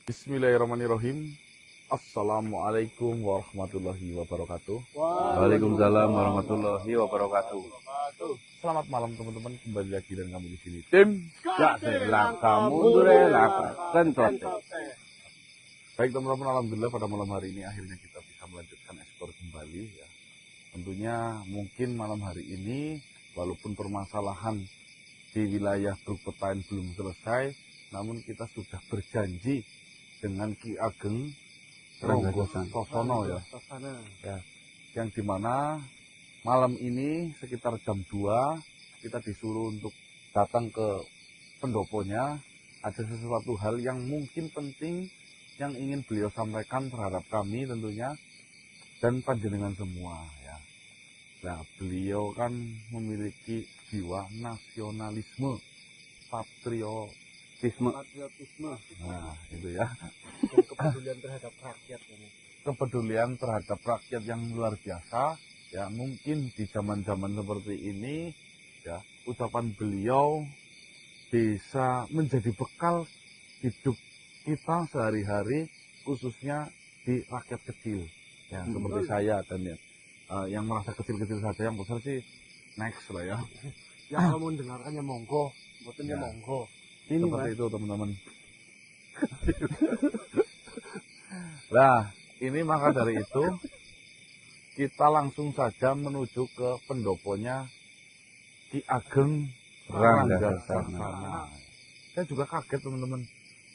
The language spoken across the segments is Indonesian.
Bismillahirrahmanirrahim. Assalamualaikum warahmatullahi wabarakatuh. Waalaikumsalam warahmatullahi wabarakatuh. Selamat malam teman-teman, kembali lagi dan kami di sini tim Ya selaka mundur kentot. Baik teman-teman, alhamdulillah pada malam hari ini akhirnya kita bisa melanjutkan ekspor kembali ya. Tentunya mungkin malam hari ini walaupun permasalahan di wilayah Bruk Petain belum selesai, namun kita sudah berjanji dengan Ki Ageng Ranggasosono ya, yang dimana malam ini sekitar jam 2 kita disuruh untuk datang ke pendoponya. Ada sesuatu hal yang mungkin penting yang ingin beliau sampaikan terhadap kami tentunya dan panjenengan semua ya. Nah, beliau kan memiliki jiwa nasionalisme, patriotisme. Nah, itu ya. Dan kepedulian terhadap rakyat ini. Kepedulian terhadap rakyat yang luar biasa ya. Mungkin di zaman-zaman seperti ini ya, ucapan beliau bisa menjadi bekal hidup kita sehari-hari, khususnya di rakyat kecil ya, seperti saya dan ya, yang merasa kecil-kecil saja, yang besar sih next lah ya. Yang kalau mau mendengarkannya monggo, buatannya Ya. monggo. Ini seperti itu teman-teman. Nah, ini maka dari itu kita langsung saja menuju ke pendoponya Ki Ageng Ranggasosono. Saya juga kaget teman-teman.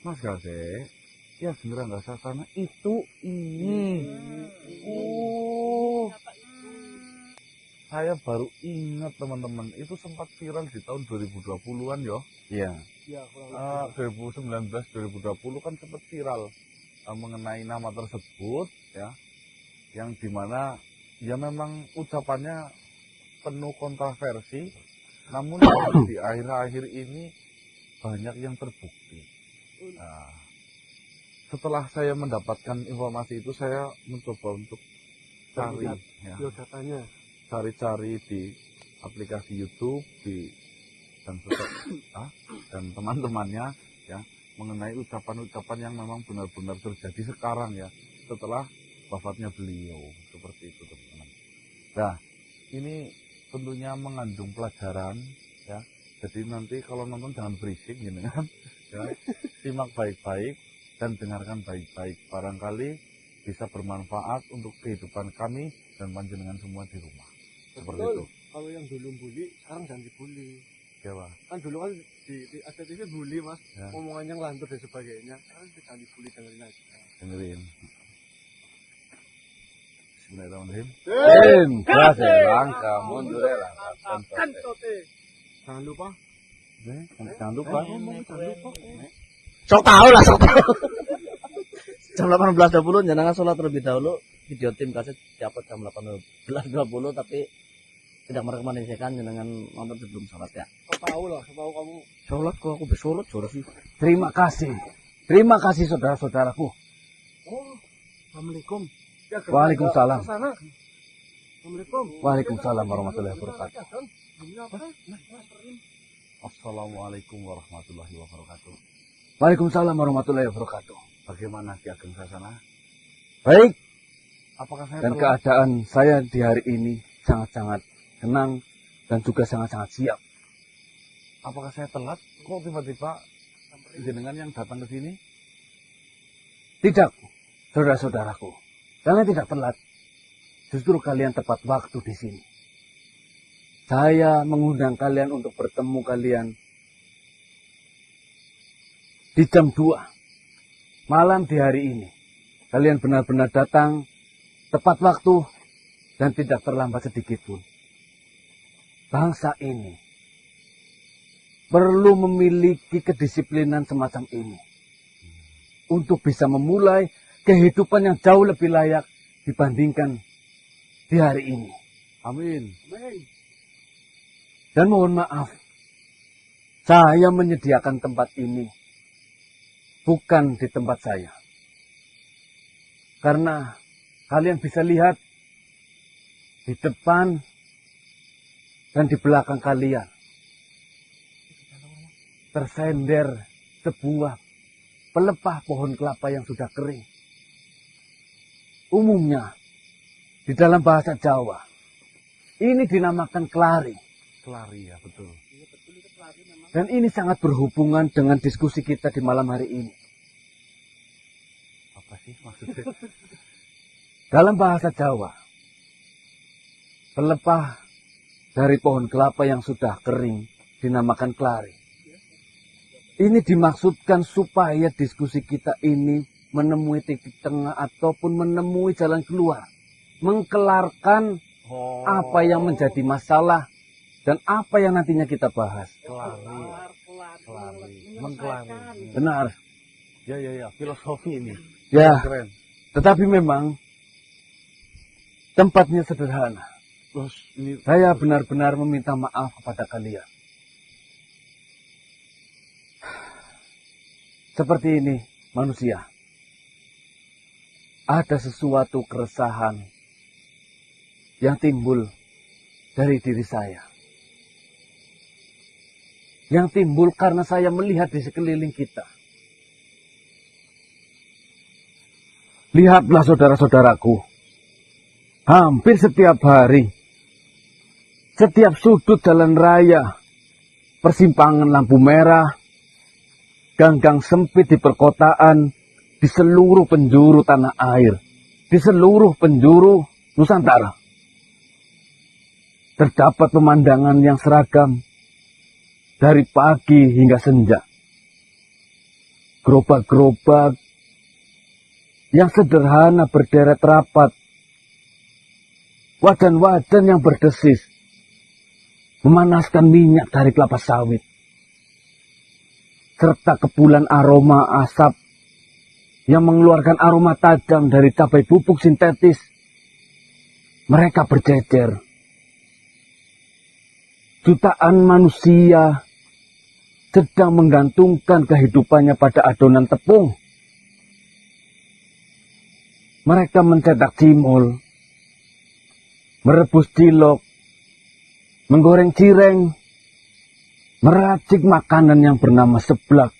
Mas Gase, Ki Ageng Ranggasosono itu ini. Saya baru ingat teman-teman, itu sempat viral di tahun 2020-an ya. Iya. Ya, kurang lebih. 2019-2020 kan sempat viral mengenai nama tersebut ya, yang dimana ya memang ucapannya penuh kontroversi, namun di akhir-akhir ini banyak yang terbukti. Nah, setelah saya mendapatkan informasi itu, saya mencoba untuk cari ya, Biodatanya. cari-cari di aplikasi YouTube dan teman-temannya ya, mengenai ucapan-ucapan yang memang benar-benar terjadi sekarang ya, setelah wafatnya beliau, seperti itu teman-teman. Nah, ini tentunya mengandung pelajaran ya. Jadi nanti kalau nonton jangan berisik gitu kan. Ya, simak baik-baik dan dengarkan baik-baik. Barangkali bisa bermanfaat untuk kehidupan kami dan panjenengan semua di rumah. Seperti Betul. itu. Kalau yang dulu bully, sekarang jangan dibully. Ya, Pak. Kan dulu kan di ACTV bully mas, Ya. omongannya ngelantur dan sebagainya. Sekarang jangan dibully, dengerin aja. Dengerin. Bismillahirrahmanirrahim. Tim ya selaka mundur kentot. Jangan lupa. Jangan lupa. Sok tahu lah, sok tahu. Jam 18.20 jangan sholat terlebih dahulu. Video tim kaset dapat jam 18.20 tapi tidak merekomendasikan dengan nonton sebelum sholat ya. Sok tahu lah, sok tahu kamu. Sholat kok aku bersolat sholat sih. Terima kasih saudara-saudaraku. Oh, assalamualaikum. Ya, Waalaikumsalam. ke sana. Assalamualaikum. Waalaikumsalam warahmatullahi wabarakatuh. Ini apa? Assalamualaikum warahmatullahi wabarakatuh. Waalaikumsalam warahmatullahi wabarakatuh. Bagaimana Ki Ageng Sasana? Baik, Apakah saya dan telah keadaan saya di hari ini sangat-sangat tenang dan juga sangat-sangat siap. apakah saya telat? Kok tiba-tiba jenengan yang datang ke sini? Tidak, saudara-saudaraku. Kalian tidak telat. Justru kalian tepat waktu di sini. Saya mengundang kalian untuk bertemu kalian di jam 2 malam di hari ini. Kalian benar-benar datang tepat waktu dan tidak terlambat sedikit pun. Bangsa ini perlu memiliki kedisiplinan semacam ini untuk bisa memulai kehidupan yang jauh lebih layak dibandingkan di hari ini. Amin. Dan mohon maaf, saya menyediakan tempat ini bukan di tempat saya. Karena kalian bisa lihat di depan dan di belakang kalian tersender sebuah pelepah pohon kelapa yang sudah kering. Umumnya, di dalam bahasa Jawa, ini dinamakan kelari. Kelari ya, betul. Dan ini sangat berhubungan dengan diskusi kita di malam hari ini. Apa sih maksudnya? Dalam bahasa Jawa, pelepah dari pohon kelapa yang sudah kering dinamakan kelari. Ini dimaksudkan supaya diskusi kita ini menemui titik tengah ataupun menemui jalan keluar. Mengkelarkan apa yang menjadi masalah dan apa yang nantinya kita bahas. Kelari. Mengkelari. Benar. Ya, filosofi ini. Ya, Keren. tetapi memang tempatnya sederhana. Terus ini Saya benar-benar meminta maaf kepada kalian. Seperti ini manusia. Ada sesuatu keresahan yang timbul dari diri saya. Yang timbul karena saya melihat di sekeliling kita. Lihatlah saudara-saudaraku. Hampir setiap hari, setiap sudut jalan raya, persimpangan lampu merah, gang-gang sempit di perkotaan, di seluruh penjuru tanah air, di seluruh penjuru Nusantara. Terdapat pemandangan yang seragam dari pagi hingga senja. Gerobak-gerobak yang sederhana berderet rapat. Wajan-wajan yang berdesis memanaskan minyak dari kelapa sawit. Serta kepulan aroma asap yang mengeluarkan aroma tajam dari cabai bubuk sintetis. Mereka berjejer. Jutaan manusia sedang menggantungkan kehidupannya pada adonan tepung. Mereka mencetak cimol, merebus cilok, menggoreng cireng, meracik makanan yang bernama seblak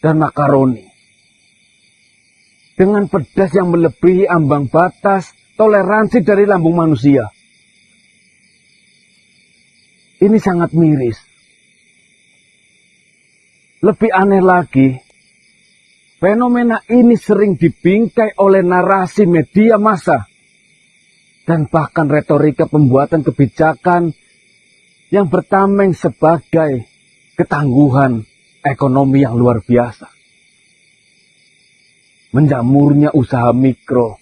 dan makaroni. Dengan pedas yang melebihi ambang batas toleransi dari lambung manusia. Ini sangat miris. Lebih aneh lagi, fenomena ini sering dibingkai oleh narasi media massa dan bahkan retorika pembuatan kebijakan yang bertameng sebagai ketangguhan ekonomi yang luar biasa. Menjamurnya usaha mikro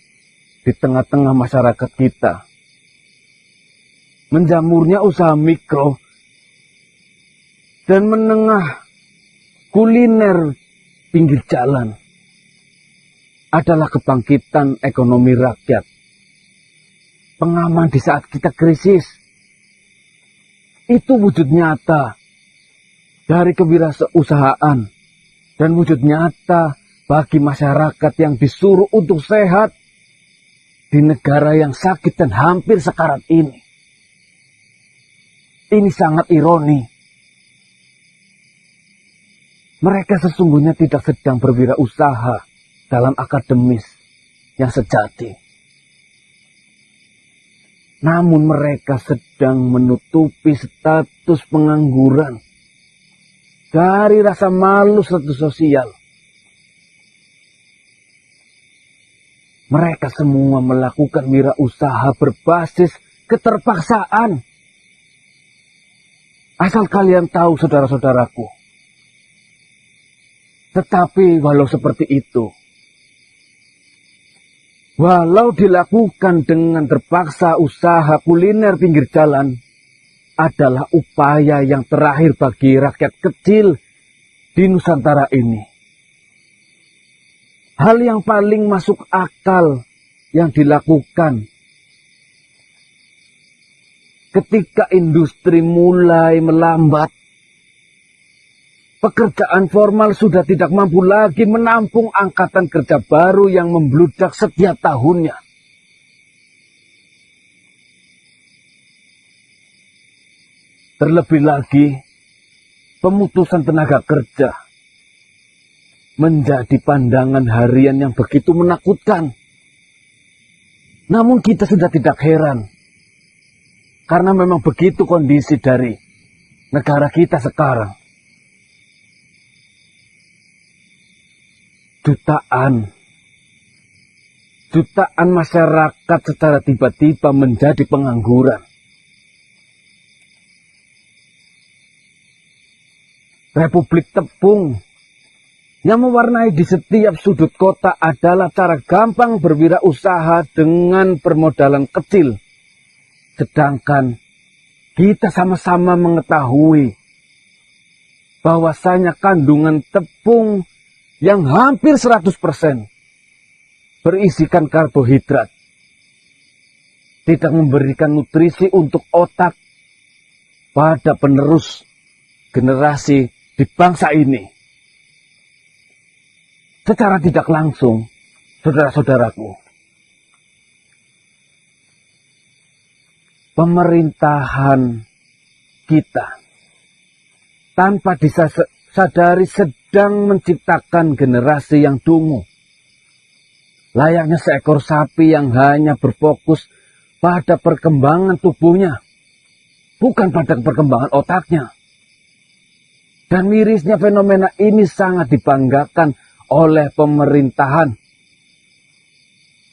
di tengah-tengah masyarakat kita. Menjamurnya usaha mikro dan menengah kuliner pinggir jalan adalah kebangkitan ekonomi rakyat. Pengaman di saat kita krisis. Itu wujud nyata dari kewirausahaan dan wujud nyata bagi masyarakat yang disuruh untuk sehat di negara yang sakit dan hampir sekarat ini. Ini sangat ironi. Mereka sesungguhnya tidak sedang berwirausaha dalam akademis yang sejati. Namun mereka sedang menutupi status pengangguran dari rasa malu status sosial. Mereka semua melakukan wirausaha berbasis keterpaksaan. Asal kalian tahu, saudara-saudaraku. Tetapi walau seperti itu, walau dilakukan dengan terpaksa, usaha kuliner pinggir jalan adalah upaya yang terakhir bagi rakyat kecil di Nusantara ini. Hal yang paling masuk akal yang dilakukan ketika industri mulai melambat, pekerjaan formal sudah tidak mampu lagi menampung angkatan kerja baru yang membludak setiap tahunnya. Terlebih lagi, pemutusan tenaga kerja menjadi pandangan harian yang begitu menakutkan. Namun kita sudah tidak heran, karena memang begitu kondisi dari negara kita sekarang. Jutaan masyarakat secara tiba-tiba menjadi pengangguran. Republik tepung yang mewarnai di setiap sudut kota adalah cara gampang berwirausaha dengan permodalan kecil. Sedangkan kita sama-sama mengetahui bahwasanya kandungan tepung yang hampir 100% berisikan karbohidrat, tidak memberikan nutrisi untuk otak pada penerus generasi di bangsa ini. Secara tidak langsung, saudara-saudaraku, pemerintahan kita tanpa disadari sedang menciptakan generasi yang dungu. Layaknya seekor sapi yang hanya berfokus pada perkembangan tubuhnya, bukan pada perkembangan otaknya. Dan mirisnya fenomena ini sangat dibanggakan oleh pemerintahan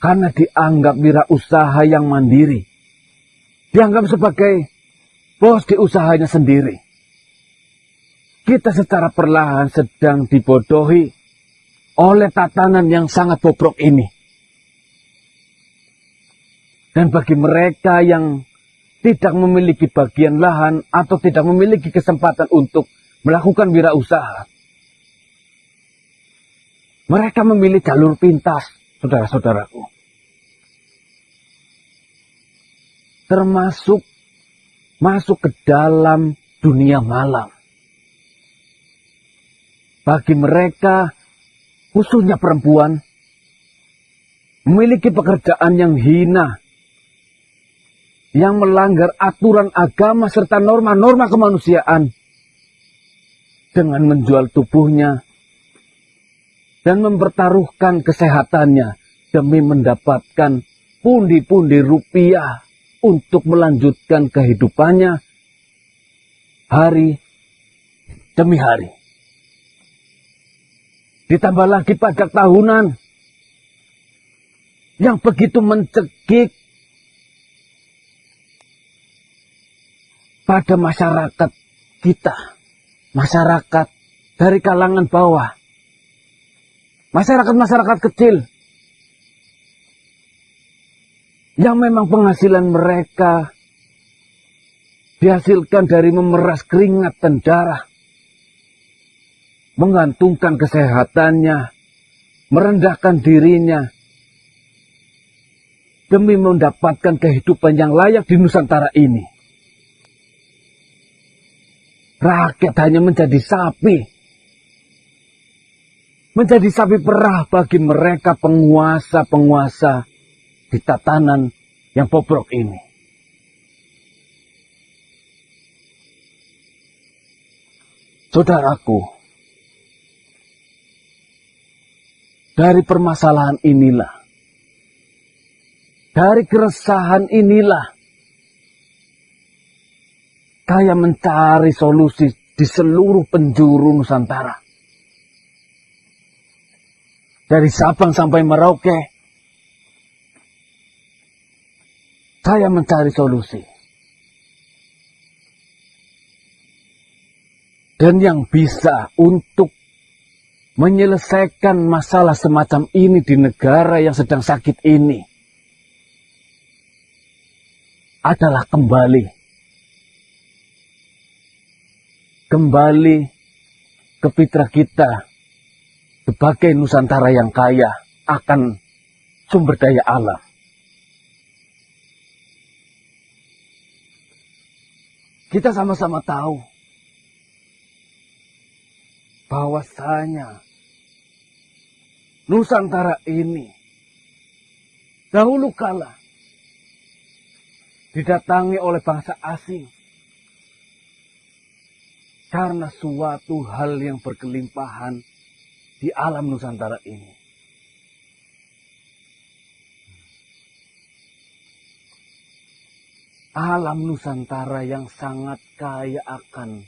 karena dianggap wirausaha yang mandiri, dianggap sebagai bos di usahanya sendiri. Kita secara perlahan sedang dibodohi oleh tatanan yang sangat bobrok ini. Dan bagi mereka yang tidak memiliki bagian lahan atau tidak memiliki kesempatan untuk melakukan wirausaha, mereka memilih jalur pintas, saudara-saudaraku. Termasuk masuk ke dalam dunia malam. Bagi mereka, khususnya perempuan, memiliki pekerjaan yang hina, yang melanggar aturan agama serta norma-norma kemanusiaan, dengan menjual tubuhnya dan mempertaruhkan kesehatannya demi mendapatkan pundi-pundi rupiah untuk melanjutkan kehidupannya hari demi hari. Ditambah lagi pajak tahunan yang begitu mencekik pada masyarakat kita, masyarakat dari kalangan bawah, masyarakat-masyarakat kecil yang memang penghasilan mereka dihasilkan dari memeras keringat dan darah, menggantungkan kesehatannya, merendahkan dirinya demi mendapatkan kehidupan yang layak di Nusantara ini. Rakyat hanya menjadi sapi perah bagi mereka penguasa-penguasa di tatanan yang bobrok ini. Saudaraku, dari permasalahan inilah, dari keresahan inilah, saya mencari solusi di seluruh penjuru Nusantara. Dari Sabang sampai Merauke, saya mencari solusi. Dan yang bisa untuk menyelesaikan masalah semacam ini di negara yang sedang sakit ini adalah kembali ke fitrah kita sebagai Nusantara yang kaya akan sumber daya alam. Kita sama-sama tahu bahwasanya Nusantara ini dahulu kala didatangi oleh bangsa asing karena suatu hal yang berkelimpahan di alam Nusantara ini. Alam Nusantara yang sangat kaya akan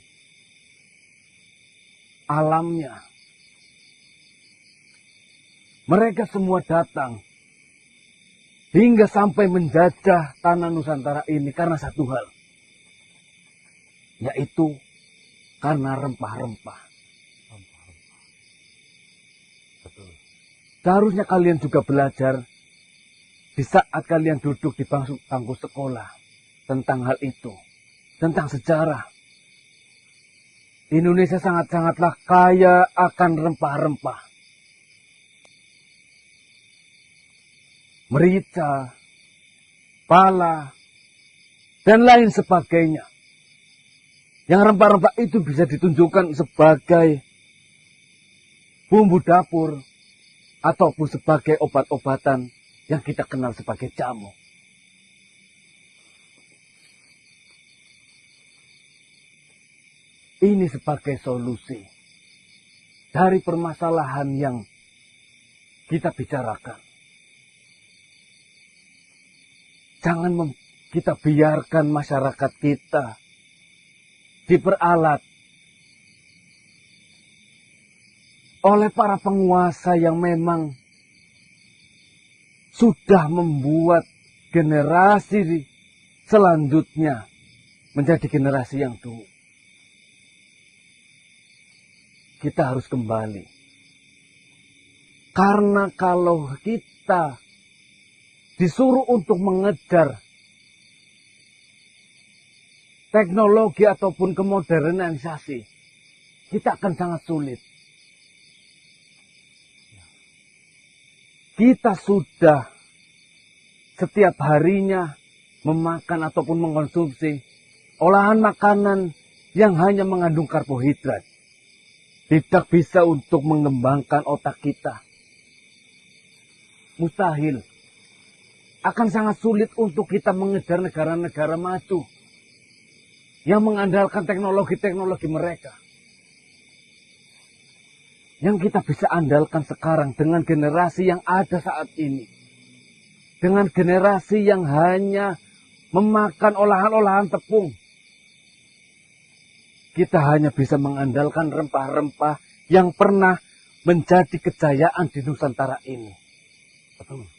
alamnya. Mereka semua datang hingga sampai menjajah tanah Nusantara ini karena satu hal, yaitu karena rempah-rempah. Seharusnya kalian juga belajar di saat kalian duduk di bangku sekolah tentang hal itu, tentang sejarah. Indonesia sangat-sangatlah kaya akan rempah-rempah. Merica, pala, dan lain sebagainya. Yang rempah-rempah itu bisa ditunjukkan sebagai bumbu dapur ataupun sebagai obat-obatan yang kita kenal sebagai jamu. Ini sebagai solusi dari permasalahan yang kita bicarakan. Jangan kita biarkan masyarakat kita diperalat oleh para penguasa yang memang sudah membuat generasi selanjutnya menjadi generasi yang dulu. Kita harus kembali. Karena kalau kita disuruh untuk mengejar teknologi ataupun kemodernisasi, kita akan sangat sulit. Kita sudah setiap harinya memakan ataupun mengkonsumsi olahan makanan yang hanya mengandung karbohidrat. Tidak bisa untuk mengembangkan otak kita. Mustahil. Akan sangat sulit untuk kita mengejar negara-negara maju yang mengandalkan teknologi-teknologi mereka. Yang kita bisa andalkan sekarang dengan generasi yang ada saat ini. Dengan generasi yang hanya memakan olahan-olahan tepung. Kita hanya bisa mengandalkan rempah-rempah yang pernah menjadi kejayaan di Nusantara ini. Betul.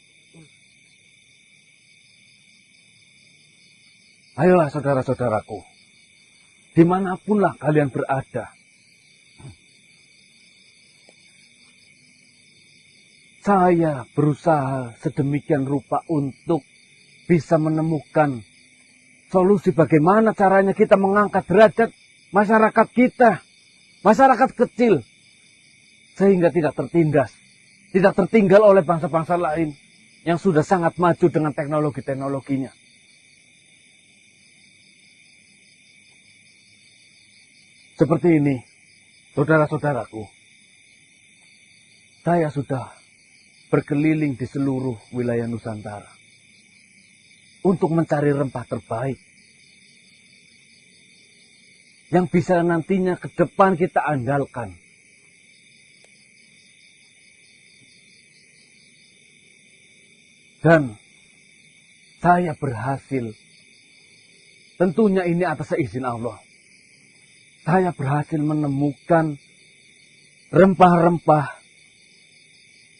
Ayolah saudara-saudaraku, dimanapunlah kalian berada. Saya berusaha sedemikian rupa untuk bisa menemukan solusi bagaimana caranya kita mengangkat derajat masyarakat kita, masyarakat kecil, sehingga tidak tertindas, tidak tertinggal oleh bangsa-bangsa lain yang sudah sangat maju dengan teknologi-teknologinya. Seperti ini, saudara-saudaraku, saya sudah berkeliling di seluruh wilayah Nusantara untuk mencari rempah terbaik yang bisa nantinya ke depan kita andalkan. Dan saya berhasil, tentunya ini atas izin Allah, saya berhasil menemukan rempah-rempah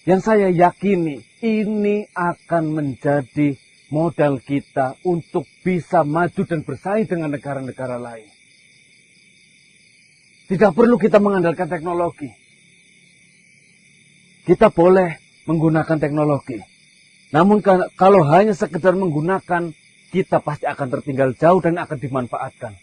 yang saya yakini ini akan menjadi modal kita untuk bisa maju dan bersaing dengan negara-negara lain. Tidak perlu kita mengandalkan teknologi. Kita boleh menggunakan teknologi. Namun kalau hanya sekedar menggunakan, kita pasti akan tertinggal jauh dan akan dimanfaatkan.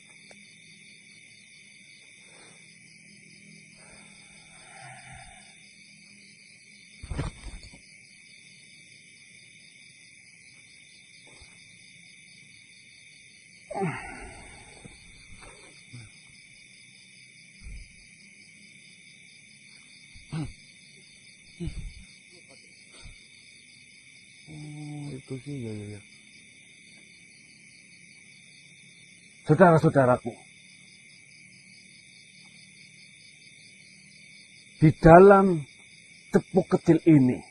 Itu sih ya. Saudara-saudaraku, di dalam cepuk kecil ini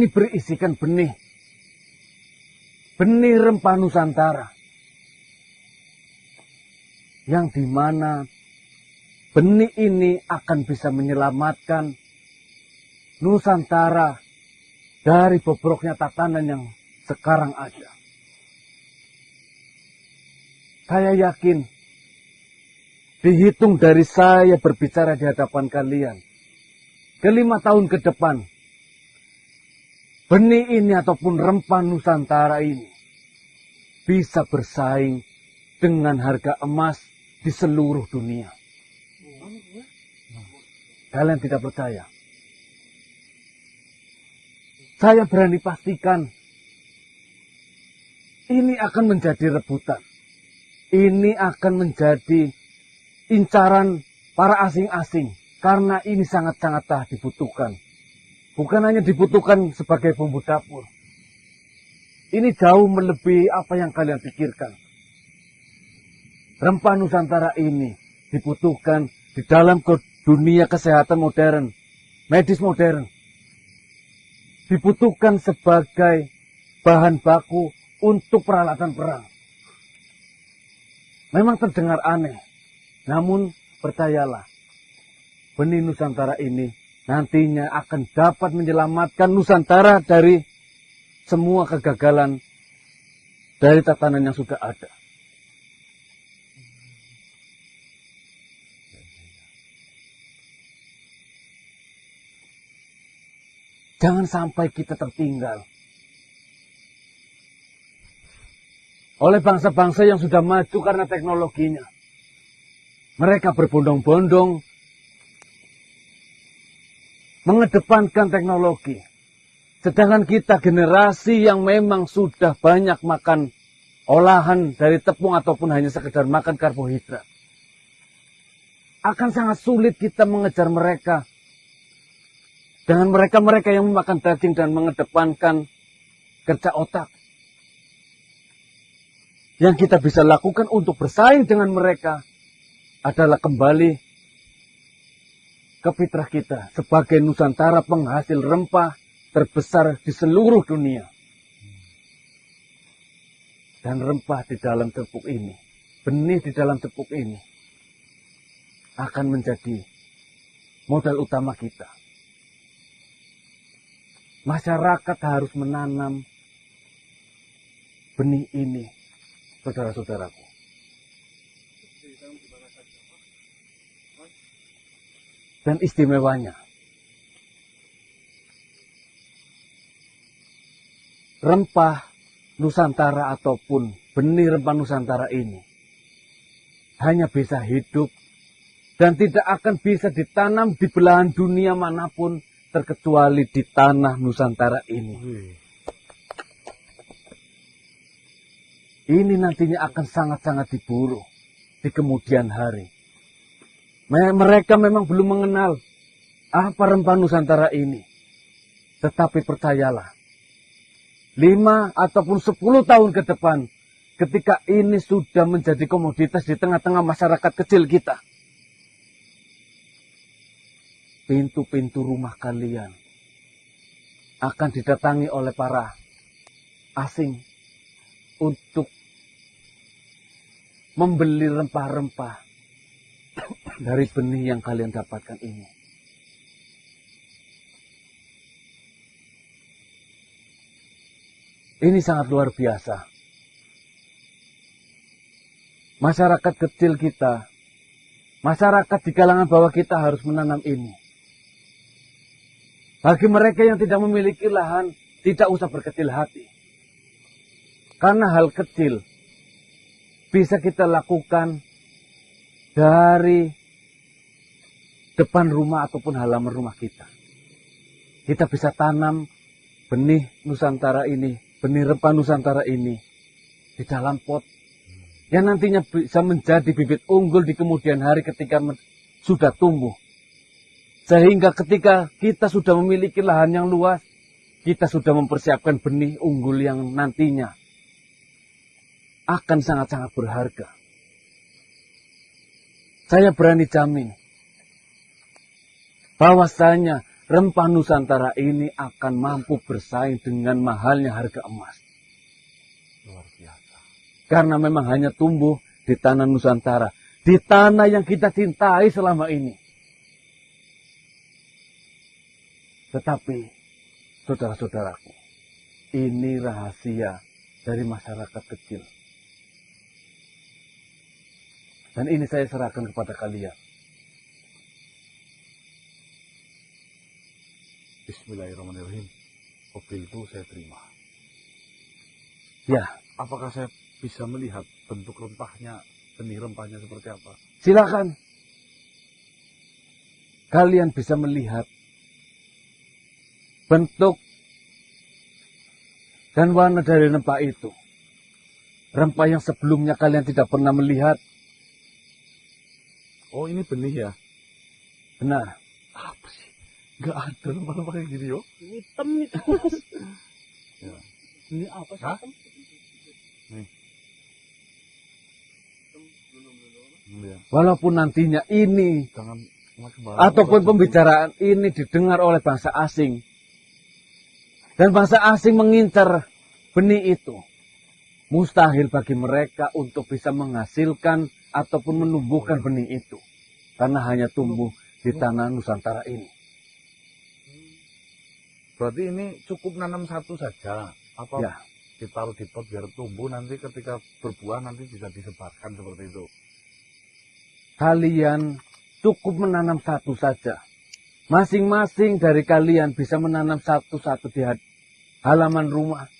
berisikan benih rempah Nusantara, yang dimana benih ini akan bisa menyelamatkan Nusantara dari bobroknya tatanan yang sekarang ada. Saya yakin, dihitung dari saya berbicara di hadapan kalian, ke 5 tahun ke depan, benih ini ataupun rempah Nusantara ini bisa bersaing dengan harga emas di seluruh dunia. Kalian tidak percaya? Saya berani pastikan ini akan menjadi rebutan. Ini akan menjadi incaran para asing-asing. Karena ini sangat-sangat dibutuhkan. Bukan hanya dibutuhkan sebagai bumbu dapur. Ini jauh melebihi apa yang kalian pikirkan. Rempah Nusantara ini dibutuhkan di dalam dunia kesehatan modern, medis modern. Dibutuhkan sebagai bahan baku untuk peralatan perang. Memang terdengar aneh, namun percayalah, benih Nusantara ini nantinya akan dapat menyelamatkan Nusantara dari semua kegagalan dari tatanan yang sudah ada. Jangan sampai kita tertinggal oleh bangsa-bangsa yang sudah maju karena teknologinya. Mereka berbondong-bondong mengedepankan teknologi. Sedangkan kita generasi yang memang sudah banyak makan olahan dari tepung ataupun hanya sekedar makan karbohidrat. Akan sangat sulit kita mengejar mereka. Dengan mereka-mereka yang memakan daging dan mengedepankan kerja otak. Yang kita bisa lakukan untuk bersaing dengan mereka adalah kembali ke fitrah kita sebagai Nusantara penghasil rempah terbesar di seluruh dunia. Dan rempah di dalam tepung ini, benih di dalam tepung ini akan menjadi modal utama kita. Masyarakat harus menanam benih ini, saudara-saudaraku. Dan istimewanya, rempah Nusantara ataupun benih rempah Nusantara ini hanya bisa hidup dan tidak akan bisa ditanam di belahan dunia manapun terkecuali di tanah Nusantara ini. Ini nantinya akan sangat-sangat diburu di kemudian hari. Mereka memang belum mengenal apa rempah Nusantara ini. Tetapi percayalah, 5 ataupun 10 tahun ke depan, ketika ini sudah menjadi komoditas di tengah-tengah masyarakat kecil kita, pintu-pintu rumah kalian akan didatangi oleh para asing untuk membeli rempah-rempah dari benih yang kalian dapatkan ini. Ini sangat luar biasa. Masyarakat kecil kita, masyarakat di kalangan bawah kita harus menanam ini. Bagi mereka yang tidak memiliki lahan, tidak usah berkecil hati. Karena hal kecil bisa kita lakukan dari depan rumah ataupun halaman rumah kita. Kita bisa tanam benih Nusantara ini, benih rempah Nusantara ini di dalam pot yang nantinya bisa menjadi bibit unggul di kemudian hari ketika sudah tumbuh. Sehingga ketika kita sudah memiliki lahan yang luas, kita sudah mempersiapkan benih unggul yang nantinya akan sangat-sangat berharga. Saya berani jamin, bahwasanya rempah Nusantara ini akan mampu bersaing dengan mahalnya harga emas. Luar biasa. Karena memang hanya tumbuh di tanah Nusantara, di tanah yang kita cintai selama ini. Tetapi, saudara-saudaraku, ini rahasia dari masyarakat kecil. Dan ini saya serahkan kepada kalian. Bismillahirrahmanirrahim. Mobil itu saya terima. Ya, Apakah saya bisa melihat bentuk rempahnya, benih rempahnya seperti apa? silakan. Kalian bisa melihat bentuk dan warna dari rempah itu. Rempah yang sebelumnya kalian tidak pernah melihat. Oh, ini benih ya? Benar. Apa sih? Gak ada rempah-rempah kayak gini, yo. Hitam itu, Mas. Ya. Ini apa sih? Hah? Hitam? Ya. Walaupun nantinya ini Jangan ataupun pembicaraan ini didengar oleh bangsa asing. Dan bangsa asing mengincar benih itu. Mustahil bagi mereka untuk bisa menghasilkan ataupun menumbuhkan benih itu. Karena hanya tumbuh di tanah Nusantara ini. Berarti ini cukup nanam satu saja? Apa Ya. ditaruh di pot biar tumbuh, nanti ketika berbuah nanti bisa disebarkan seperti itu? Kalian cukup menanam satu saja. Masing-masing dari kalian bisa menanam satu-satu di halaman rumah.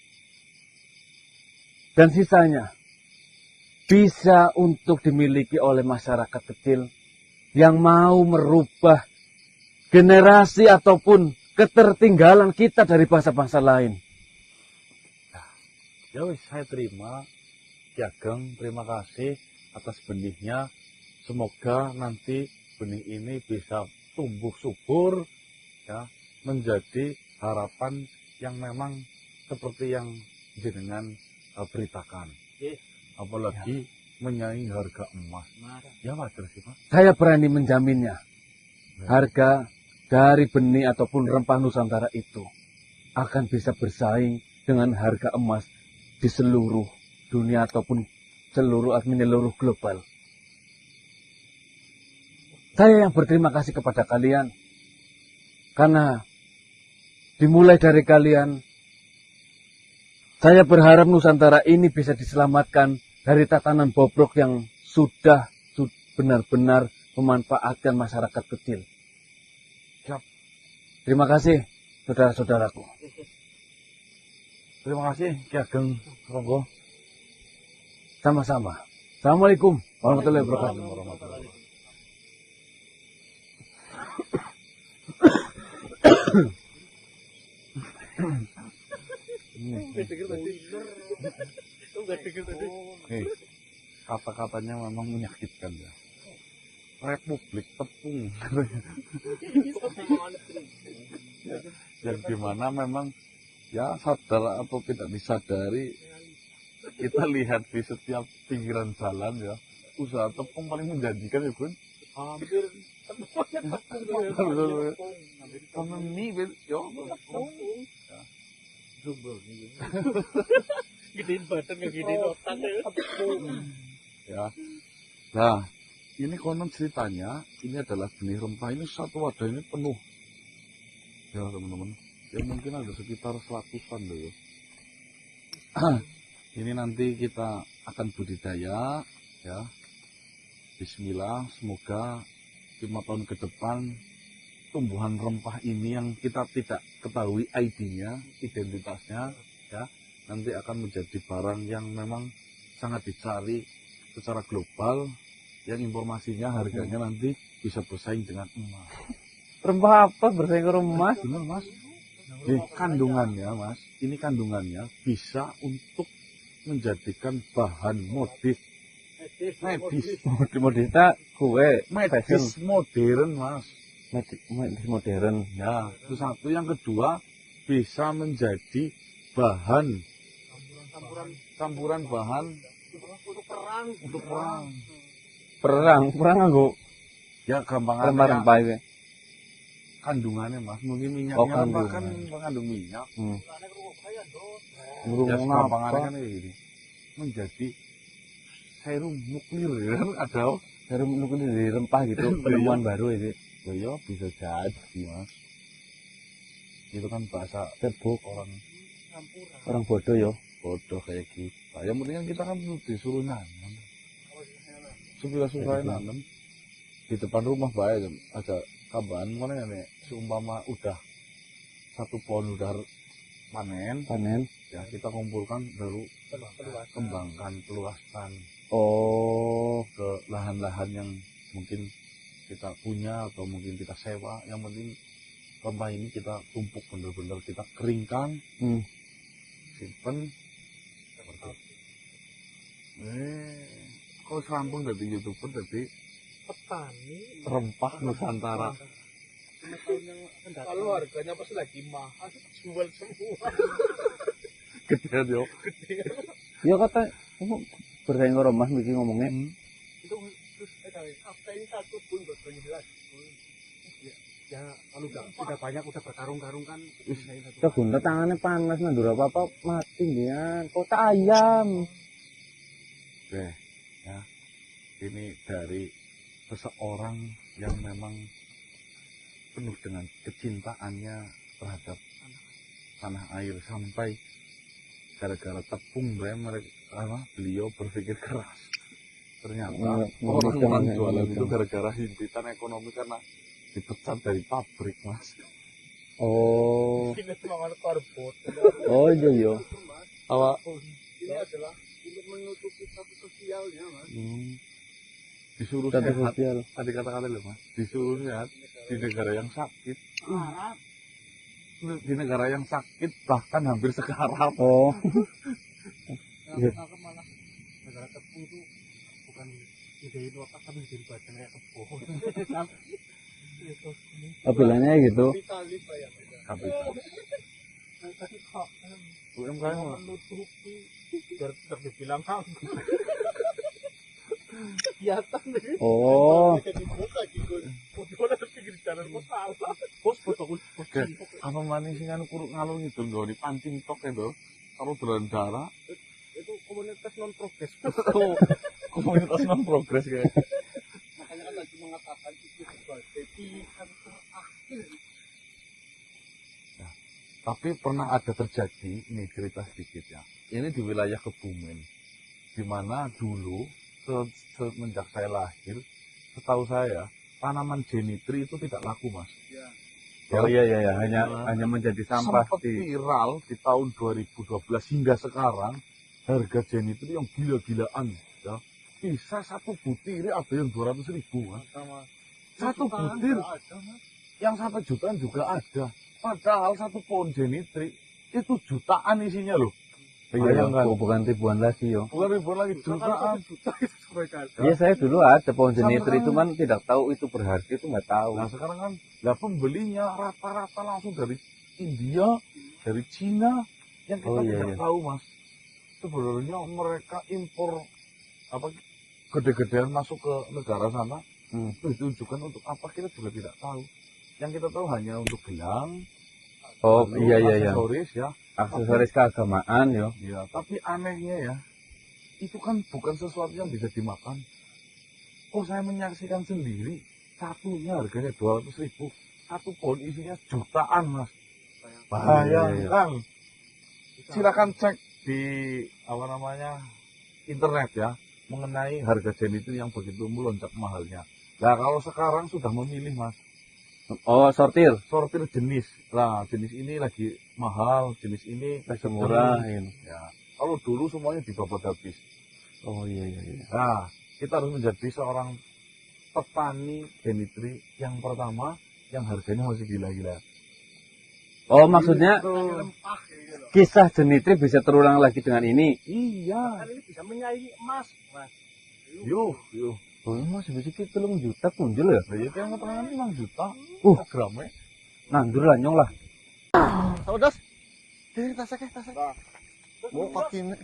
Dan sisanya bisa untuk dimiliki oleh masyarakat kecil yang mau merubah generasi ataupun ketertinggalan kita dari bangsa-bangsa lain. Ya wis, saya terima. Ki Ageng, terima kasih atas benihnya. Semoga nanti benih ini bisa tumbuh subur, ya, menjadi harapan yang memang seperti yang jenengan beritakan. Apalagi menyaingi harga emas. Ya wajar sih, Mas. Saya berani menjaminnya. Harga dari benih ataupun rempah Nusantara itu akan bisa bersaing dengan harga emas di seluruh dunia ataupun seluruh global. Saya yang berterima kasih kepada kalian. Karena dimulai dari kalian, saya berharap Nusantara ini bisa diselamatkan dari tatanan bobrok yang sudah benar-benar memanfaatkan masyarakat kecil. Siap. Terima kasih, saudara-saudaraku. Terima kasih, Ki Ageng Ronggo. Sama-sama. Assalamualaikum warahmatullahi wabarakatuh. Warahmatullahi. Hei, kata-katanya memang menyakitkan ya. Republik tepung. Yang dimana memang ya sadar atau tidak disadari, kita lihat di setiap pinggiran jalan ya, usaha tepung paling menjanjikan ya Bun. Hampir Karena mie yo tepung. gedein badan nggak gedein otak Ya. Nah, ini konon ceritanya ini adalah benih rempah, ini satu wadah ini penuh. Ya teman-teman, ya mungkin ada sekitar 100-an loh ya. Ini nanti kita akan budidaya ya. Bismillah, semoga 5 tahun ke depan tumbuhan rempah ini yang kita tidak ketahui ID-nya, identitasnya ya, nanti akan menjadi barang yang memang sangat dicari secara global, yang informasinya harganya nanti bisa bersaing dengan emas. Rempah apa bersaing dengan emas? Benar Mas? Kandungannya Mas, ini kandungannya bisa untuk menjadikan bahan medis kue, medis modern Mas. medis modern. Ya, itu satu. Yang kedua, bisa menjadi bahan campuran bahan untuk perang. Perang nganggo Ya gampangannya rempah-rempah itu. kandungannya mas, mungkin minyaknya Oh, kan kandungan. mengandung minyak. Ya Ngurung segampangannya apa? kan kayak gini, menjadi serum nuklir ya kan ada. Serum nuklir dari rempah gitu, penemuan baru itu. Ya bisa jadi mas. Itu kan bahasa Terbuk orang orang bodoh yo. bodoh kayak kita. Yang penting kan kita kan disuruh nanam. Suka-suka nanam. Di depan rumah baik ada kaban mana nih seumpama udah satu pohon udah panen Panen. ya kita kumpulkan baru kembangkan peluaskan Oh, ke lahan-lahan yang mungkin kita punya atau mungkin kita sewa. Yang penting rempah ini kita tumpuk bener-bener kita keringkan, simpen. Kok serampung dari YouTuber dari Petani. rempah Nusantara. Kalau harganya pasti lagi mahal, jual semua. Gedean yo. iya kata kamu bersaing karo Mas Miki ngomongnya. Itu terus apa ini satu pun buat jelas. Ya kalau udah banyak udah berkarung-karung kan. Segunda tangannya panas nandur apa-apa mati dia. Kota ayam. Oke, ya. Ini dari seseorang yang memang penuh dengan kecintaannya terhadap tanah air sampai gara-gara tepung beliau berpikir keras. Ternyata orang-orang jualan itu gara-gara himpitan ekonomi karena dipecat dari pabrik mas. Oh, Ini semangat karbon. oh iya yo. Awak Ini adalah untuk menutupi status sosialnya, Mas. disuruh Status sehat, sosial. tadi kata-kata loh mas, disuruh sehat di negara yang sakit. Di negara yang sakit bahkan hampir sekarat. Oh, Aku malah negara tepung itu bukan ide itu apa tapi jadi badan kayak kebo. bilangnya gitu. Kapitalis saya. Kapitalis. Tapi kok UMKM mas. menutupi biar tetap dibilang nganggur. Kelihatan deh. Oh, Jadi buka gitu. Udah ada pinggir jalan kok salah. Bos foto Oke, apa manis sih kan kuruk ngalung itu nggak dipancing tok itu, taruh berandara. itu komunitas non progres. Komunitas non progres kayak. Makanya kan lagi mengatakan itu sebagai pilihan terakhir. Tapi pernah ada terjadi, ini cerita sedikit ya. Ini di wilayah Kebumen, di mana dulu semenjak saya lahir, setahu saya tanaman jenitri itu tidak laku mas. oh iya iya hanya menjadi sampah Sempat di. viral di tahun 2012 hingga sekarang, harga jenitri yang gila-gilaan ya. Bisa satu butir ada yang 200.000 mas. Satu butir yang sampai jutaan juga ada. Padahal satu pohon jenitri itu jutaan isinya loh. Iya, Bayangkan. bukan ribuan lagi yo. Bukan ribuan lagi, jutaan. Iya saya dulu ada pohon jenitri itu kan tidak tahu itu berharga itu nggak tahu. Nah sekarang kan, lah pembelinya rata-rata langsung dari India, dari Cina, yang kita Oh, iya, tidak iya. tahu mas. Sebenarnya mereka impor apa gede-gedean masuk ke negara sana, itu ditujukan untuk apa kita juga tidak tahu. Yang kita tahu hanya untuk gelang, Oh lalu iya iya iya. aksesoris ya. Aksesoris keagamaan yo. Ya, tapi anehnya ya, itu kan bukan sesuatu yang bisa dimakan. Oh, saya menyaksikan sendiri, satunya harganya 200.000. Satu pohon isinya jutaan, mas. Bayangkan. Silakan cek di apa namanya internet ya, mengenai harga jenitri yang begitu melonjak mahalnya. Nah, kalau sekarang sudah memilih, mas, Oh sortir. sortir jenis. Nah, jenis ini lagi mahal, jenis ini Lagi murah. Ini. ya. Kalau dulu semuanya dibabat habis. Oh iya iya iya. Nah, kita harus menjadi seorang petani jenitri yang pertama, yang harganya masih gila-gila. Oh maksudnya Rempah gitu loh. kisah jenitri bisa terulang lagi dengan ini. Iya. Kan ini bisa menyaingi emas, Mas. Yuh. Oh masih bisa kita 3 juta kunjul ya. Nah, ya kan keterangan 5 juta. Gramnya. Nandur lah nyong lah. Saudas. Ini tasnya mau pakai ini.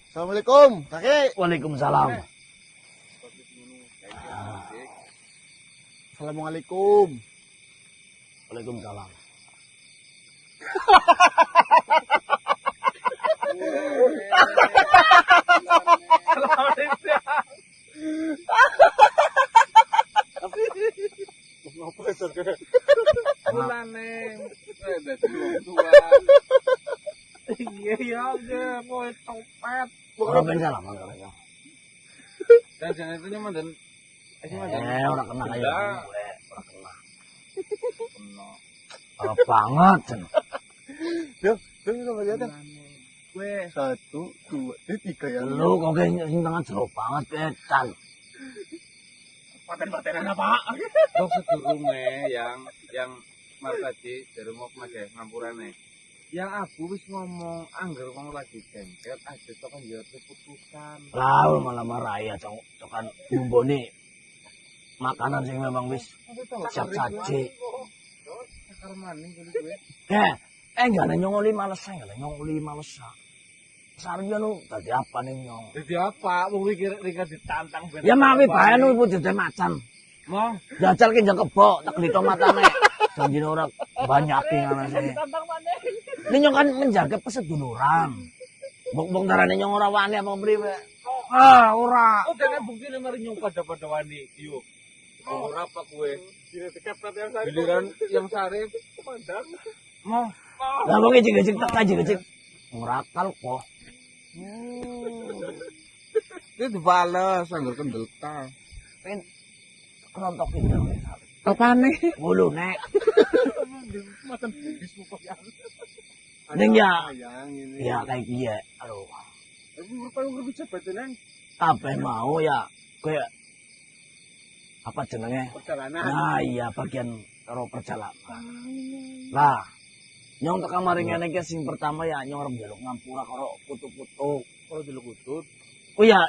Assalamualaikum, kakek. Waalaikumsalam. Assalamualaikum. Waalaikumsalam. Mulane dadi wong tua. Iya ya, kowe copet. Orang pengen salaman kalau yang. Dan jangan itu nyaman dan Orang kena kayak gue. Orang kena. Kalau banget. Tuh apa aja? gue 1, 2, 3 ya. Lu kok kayak sing tangan jeruk banget kecan. Paten-patenan apa? kok sedurunge yang Mas tadi dari mau Mas ya ngampurane. Yang aku wis ngomong angger wong lagi jengket aja tok kan ya keputusan. Lalu malah marah ya cokan bumbone makanan sing memang wis siap saji. Sakar maning kali gue. Enggak ada nyongoli males Sarja lu tadi apa nih nyong? Jadi apa? Wong iki rika ditantang ben. Ya mawi bae nu ibu dadi macan. Mau Jajal ki njak kebo tak lito matane. Janjine ora banyak ngono sih. Ini nyong kan menjaga peseduluran. Bong darane nyong ora wani apa mriwe. Ora. oh dene buktine mari nyung pada wani. Yo. Ora apa kowe? Giliran yang sarip Komandan. mau Lah wong ejek-ejek tak ejek-ejek. Ngrakal kok. itu dibales anggar kendel ta. Kerontok itu. Apane? Bulu nek. Macan bugis pokoknya. Ning ya. Sayang ini. Ya kayak kiye. Aduh. Tapi rupanya bisa bacanan Kabeh mau ya kayak apa jenenge? perjalanan. Nah iya bagian karo perjalanan. Lah, nyong tekan mari ngene iki sing pertama ya nyong arep njaluk ngampura karo putu-putu. Kalau jeluk utut. Oh iya.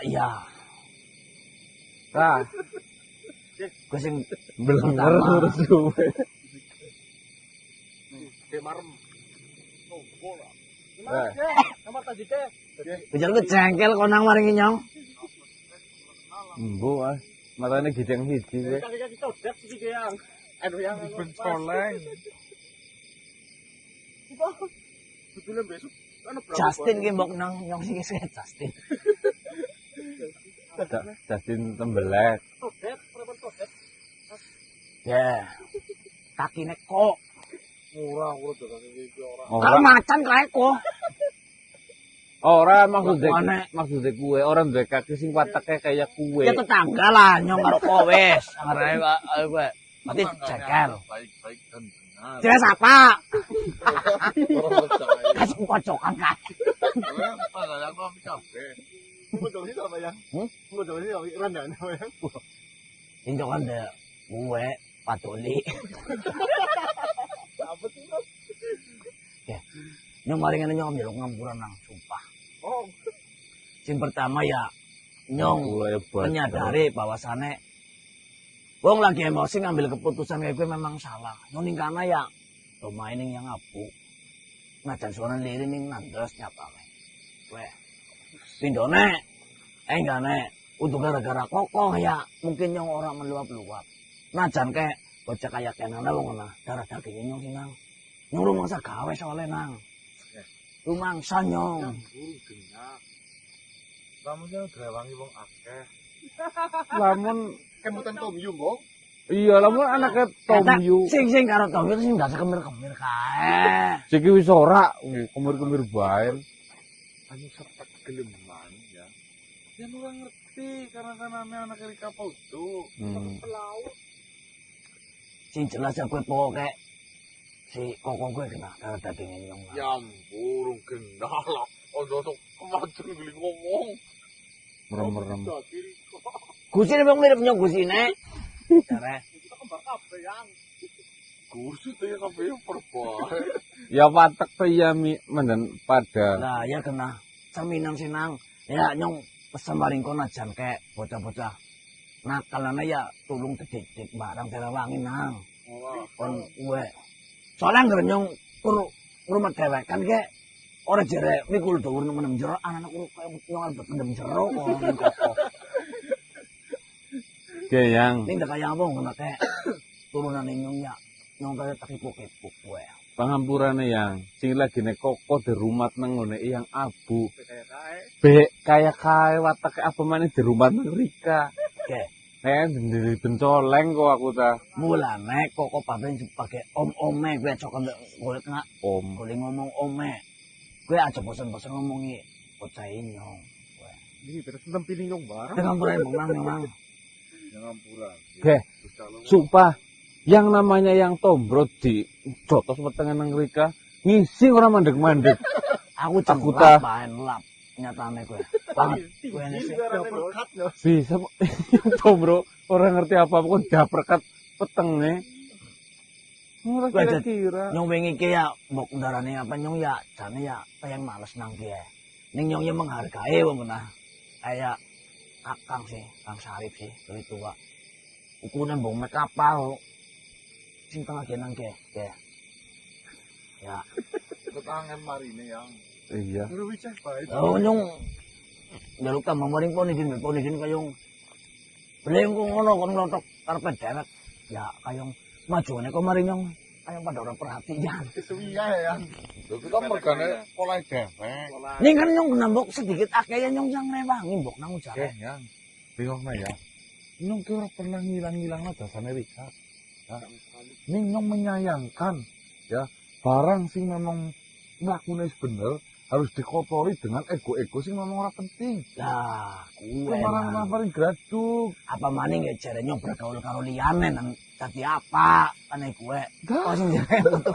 Nah, Gue sing bener pertama. terus duwe. Kayak marem. Oh, bola. Nomor tadi teh. Bejar ku jengkel konang maringi nyong. Embo ah. Matane gideng siji kowe. Kaki-kaki codet sih yang. Aduh yang Ben soleh. Sebelum besok. Justin ki mbok nang nyong sing Justin. Justin tembelek. Codet, perempuan codet. Ya. Kakine kok. Murah dagang iki ora. Kalau macan kae kok. Ora Aneh. maksudnya kue orang duwe kaki sing watake kayak kue. Ya tetangga lah nyong karo kowe wis. Ngarep kowe. Berarti jengkel. Baik-baik dan benar. Dia siapa? Orang percaya. Kasih pocokan kan. Padahal aku capek. Mau jauh sih apa yang? Mau jauh sih apa rendah apa yang? Injo kan deh gue patuli. Apa sih mas? Nyong maringan nyong njaluk ngampuran nang sumpah. Oh, Sing pertama ya nyong Kue buat menyadari bahwasannya wong lagi emosi ngambil keputusan kayak gue memang salah. Nyong ningkana ya lumayan yang ngapu. Najan suara liri ning nandos nyapa gue. Pindone enggak nek untuk gara-gara kokoh ya mungkin nyong orang meluap-luap. Najan kayak bocah kayak kenana wong nah darah dagingnya nyong sinang. Nyong rumangsa gawe soalnya nang. Rumangsa nyong. buru genyak. Kamu jangan gerewangi wong akeh. Lamun Kemutan Tom Yum, Bang. iya lamun anake Tom Yu. Sing karo Tom Yu sing ndase kemir-kemir kae. Siki wis ora kemir-kemir bae. Anu sepak geleman ya. Dia orang ngerti karena anak dari kapal itu. Pelaut. Sing jelas aku pokoke si kokong gue kena darah dagingnya nyong. Ya burung gendah lah. Ojo kemacun geli ngomong. Merem-merem. Gusine bang mirip nyong gusine. Cara Kita kembar apa yang? Kursi tuh ya kafe perboy. Ya watek to ya menden pada. lah ya kena cerminan sinang. Ya nyong pesan maring kono jan kek bocah-bocah. Nakalana ya tulung didik barang Terewangi nang. Kon gue. Soalnya nggak nyong rumah dewek kan kek ora jere mikul dhuwur menem jero anak kuru kaya nyong arep mendem jero kok. Oke yang Ning dak kaya apa ngono kek. turunan nyong ya nyong kaya takipuk-ipuk kowe. Pangampurane yang sing lagi nek koko di rumah nang ngene yang abu. Kayak kae. Bek kaya kae watake apa maneh di rumah nang Rika. Oke. Ndiri bencoleng kok aku ta. Mulane kok paling sebagai om-ome kowe cok golek nggak Om. boleh ngomong ome. Kowe aja bosan-bosan ngomongi bocah nyong. Ini terus pilih nyong barang. Dengan pura memang. Pangampuran. Oke. Sumpah, yang namanya yang tombrot di jotos wetenge nang Rika, ngisi ora mandek-mandek. Aku Aku cengkap tah. baen lap nyatane kowe. Banget kowe Ini sih. berkat yo. Bisa yang tombro orang ngerti apa-apa kok daprekat petenge. Ora Gua aja- kira-kira. Nyong wingi ki ya mbok ndarane apa nyong ya jane ya pengen males nang ki. Ning nyong ya menghargai wong menah. Kayak Kakang sih, Kang Sarip sih, lebih tua. Ukuran mbok mek kapal. Sing tengah kenang ki. Ya, Ketangan marine yang. Iya. Guru wicah bae. oh nyong jaluk tambah maring ponidin kayong beleng kok ngono kon nglotok karpet dewek. Ya kayong majone kok maring nyong kayong pada ora perhatian. Kesuwiya ya. Itu kan mergane pola dewek. Ning kan nyong nambok sedikit akeh ya nyong yang rewangi mbok nang ujare. Yang bingung ya. Nyong ki ora pernah ngilang-ngilang jasane Rika. Ya. Ning nyong menyayangkan ya barang sing memang mlakune bener harus dikotori dengan ego-ego sing memang ora penting. Lah, kuwe. Kemarang paling graduk. Apa maning ya jare nyong bergaul karo liyane nang dadi apa ane kuwe. Oh sing jare putu.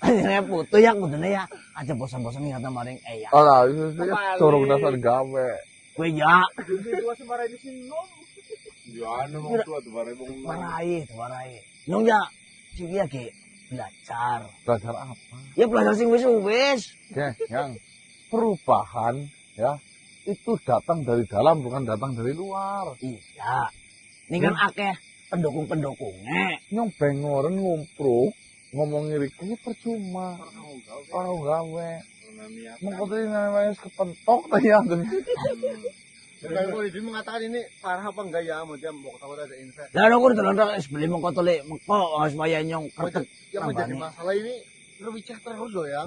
Jare putu ya kudune ya aja bosan-bosan ngata maring ya. Ora, itu dorong dasar gawe. Kowe ya Situasi marah di sini nom. Ya anu wong tua tuh bare wong warai. Nyong ya siki ya ki belajar. belajar apa? Ya belajar sing wis. Oke, yang perubahan ya itu datang dari dalam bukan datang dari luar. Iya. Ini kan akeh pendukung-pendukungnya. Nyong bengoren ngumpruk ngomongi Rika ya percuma. Orang gawe. Mengkotori namanya kepentok tadi ya. Kalau polisi mengatakan ini parah apa enggak ya? Mau dia mau ketawa ada insight. Lah aku delok wis beli mengko tole mengko supaya nyong kretek. Yang menjadi Tambahnya. masalah ini berbicara terus loh ya.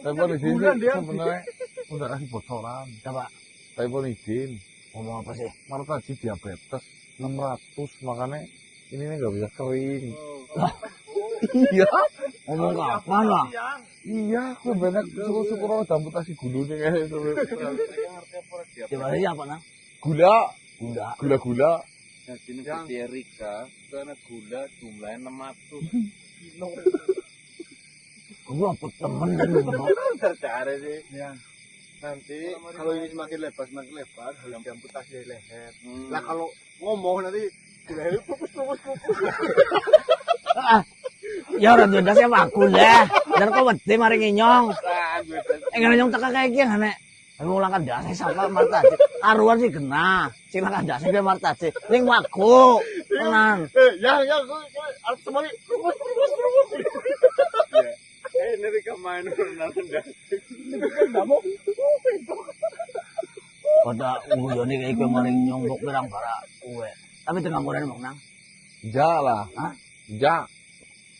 Telepon izin Bulan dia. sebenarnya udah kasih bocoran. Coba Telepon izin. ngomong apa sih? Malah tadi diabetes 600 makanya ini nggak bisa kering. Iya. Ngomong kapan lah? Iya, aku banyak syukur-syukur orang amputasi gulune kayak itu. Coba aja apa nah? Gula, Enggak. gula-gula. Jadi ini Erika, karena gula jumlahnya 600. Gua apa temen dan ngomong. Tercari sih. Ya. Nanti kalau ini semakin lebar harus diamputasi dari leher. Nah kalau ngomong nanti leher pupus. Ya orang jodoh siapa aku lah. Dan kok wedi mari nyong. Enggak nyong teka kayak gini nek. Aku ulang dasi sapa martaji. Karuan sih kena. Sing lang dasi ge martaji. Ning waku. Tenan. Yang semuanya pupus. Ini Erika main rendah-rendah. Enggak mau. Pada guyone kayak kowe mari nyonggok berang para kowe. Tapi tengah murane mong nang. Ja lah. Hah? Ja.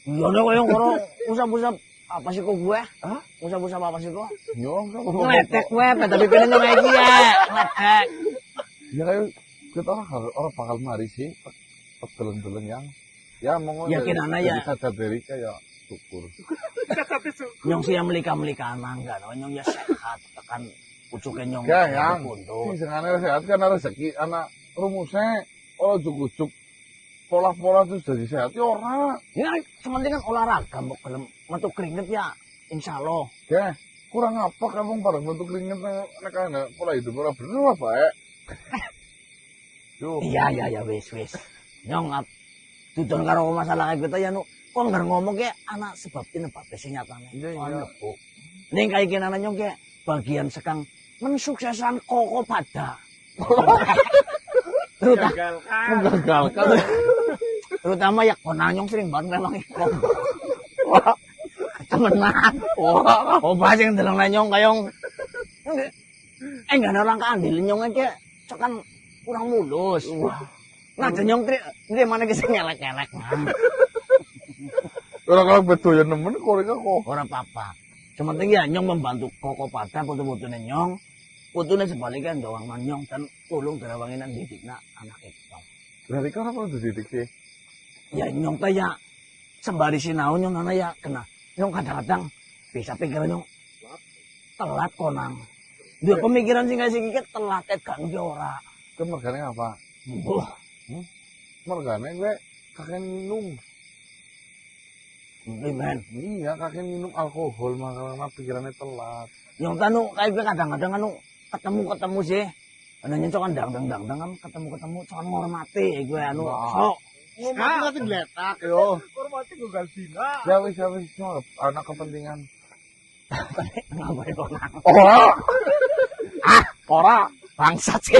Guyone koyo ngono usap-usap apa sih kok gue? Hah? Usap-usap apa sih kok? Nyong Ngletek kowe tapi pilih nyong iki ya. Ngletek. Ya kayak kita orang bakal mari sih. Pegelen-gelen yang. Ya monggo. Yakin ana ya. Sadar dari kayak syukur. Nyong sih yang melika-melika mangga, nyong ya sehat tekan pucuke nyong. Ya yang. Pundut. Sing senengane sehat kan rezeki anak rumusnya. Oh cukup pola-pola itu jadi sehat ya ora. Ya sementing kan olahraga mbok gelem metu keringet ya insyaallah. Ya, kurang apa kamu bareng bentuk keringet nek ana pola hidup ora bener apa ya? Yo. Iya wis. Nyong dudun karo masalah kayak gitu ya nu kok nggak ngomong ke anak sebab ini bapak sing nyatane. Iya. Ning kayak gini anak nyong ke bagian sekang mensukseskan koko pada. Menggagalkan. Terutama ya konanyong sering banget memang ikon. Wah, temenan. Wah, Oh, bahasa yang dalang nyong kayong. Enggak ada orang keandil nyong aja cekan kurang mulus. Nah, nyong Ini mana kisah ngelek-ngelek, Mang. Orang kalau betul ya nemen koreka kok. Ora apa-apa. Sementing ya nyong membantu koko pada putu-putune nyong. Putune sebaliknya doang nyong dan tulung darawanginan didikna anak itu. Berarti kan apa dididik sih? Ya nyong teh ya sembari sinau nyong nana ya kena. Nyong kadang-kadang bisa pikir nyong telat konang. Dia pemikiran sih nggak sih telat kan ora. Itu mergane apa? Wah, Mergane gue kakek minum. men. Iya, kakek minum alkohol makanya pikirannya telat. Nyong tanu kayak gue kadang-kadang anu ketemu sih. Anu nyong kan dang kan ketemu soal ngormati gue anu sok. Ngomong ngeletak yo. Hormati gugal dina. Ya wis anak kepentingan. Ngapa itu nang? Oh, Ora bangsat sih.